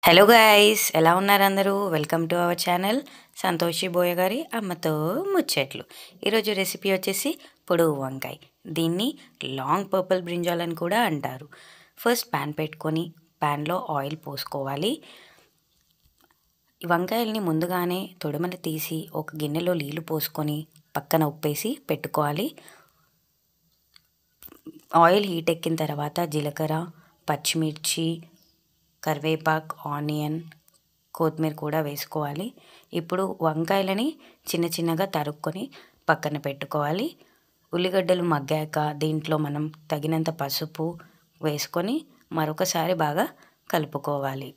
Hello guys, ఎలా ఉన్నారు అందరూ? Welcome to our channel Santoshi Boya గారి అమ్మతో ముచ్చట్లు. ఈరోజు రెసిపీ వచ్చేసి పొడవు వంకాయ. దీన్ని లాంగ్ పర్పుల్ బ్రింజాల్ అని కూడా అంటారు. ఫస్ట్ ప్యాన్ పెట్టుకొని ప్యాన్లో ఆయిల్ పోసుకోవాలి. ఈ వంకాయల్ని ముందుగానే తొడిమలు తీసి ఒక గిన్నెలో నీళ్లు పోసుకొని పక్కన ఉప్పేసి పెట్టుకోవాలి. ఆయిల్ హీట్ ఎక్కిన తర్వాత జీలకర్ర, పచ్చిమిర్చి, కరివేపాకు, ఆనియన్, కొత్తిమీర కూడా వేసుకోవాలి. ఇప్పుడు వంకాయలని చిన్న చిన్నగా తరుక్కొని పక్కన పెట్టుకోవాలి. ఉల్లిగడ్డలు మగ్గాక దీంట్లో మనం తగినంత పసుపు వేసుకొని మరొకసారి బాగా కలుపుకోవాలి.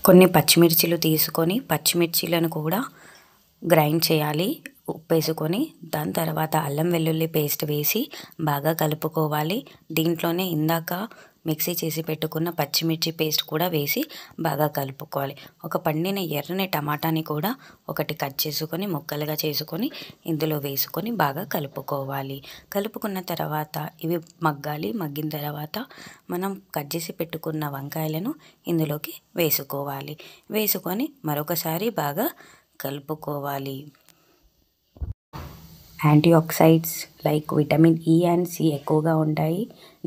కొన్ని పచ్చిమిర్చిలు తీసుకొని పచ్చిమిర్చిలను కూడా గ్రైండ్ చేయాలి ఉప్పు వేసుకొని. దాని తర్వాత అల్లం వెల్లుల్లి పేస్ట్ వేసి బాగా కలుపుకోవాలి. దీంట్లోనే ఇందాక మిక్సీ చేసి పెట్టుకున్న పచ్చిమిర్చి పేస్ట్ కూడా వేసి బాగా కలుపుకోవాలి. ఒక పండిన ఎర్రని టమాటాని కూడా ఒకటి కట్ చేసుకొని ముక్కలుగా చేసుకొని ఇందులో వేసుకొని బాగా కలుపుకోవాలి. కలుపుకున్న తర్వాత ఇవి మగ్గాలి. మగ్గిన తర్వాత మనం కట్ చేసి పెట్టుకున్న వంకాయలను ఇందులోకి వేసుకోవాలి. వేసుకొని మరొకసారి బాగా కలుపుకోవాలి. Antioxidants like vitamin E and C ఎక్కువగా ఉంటాయి.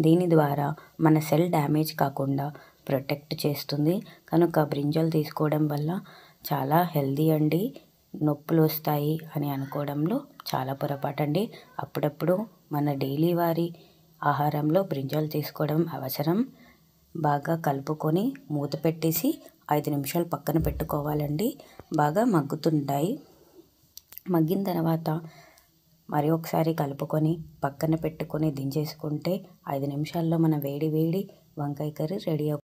దీని ద్వారా మన సెల్ డ్యామేజ్ కాకుండా ప్రొటెక్ట్ చేస్తుంది. కనుక బ్రింజాల్ తీసుకోవడం వల్ల చాలా హెల్దీ అండి. నొప్పులు వస్తాయి అని అనుకోవడంలో చాలా పొరపాటు అండి. అప్పుడప్పుడు మన డైలీ వారి ఆహారంలో బ్రింజాల్ తీసుకోవడం అవసరం. బాగా కలుపుకొని మూత పెట్టేసి 5 నిమిషాలు పక్కన పెట్టుకోవాలండి. బాగా మగ్గుతుంటాయి. మగ్గిన తర్వాత మరి ఒకసారి కలుపుకొని పక్కన పెట్టుకొని దించేసుకుంటే 5 నిమిషాల్లో మన వేడి వేడి వంకాయ కర్రీ రెడీ అవుతుంది.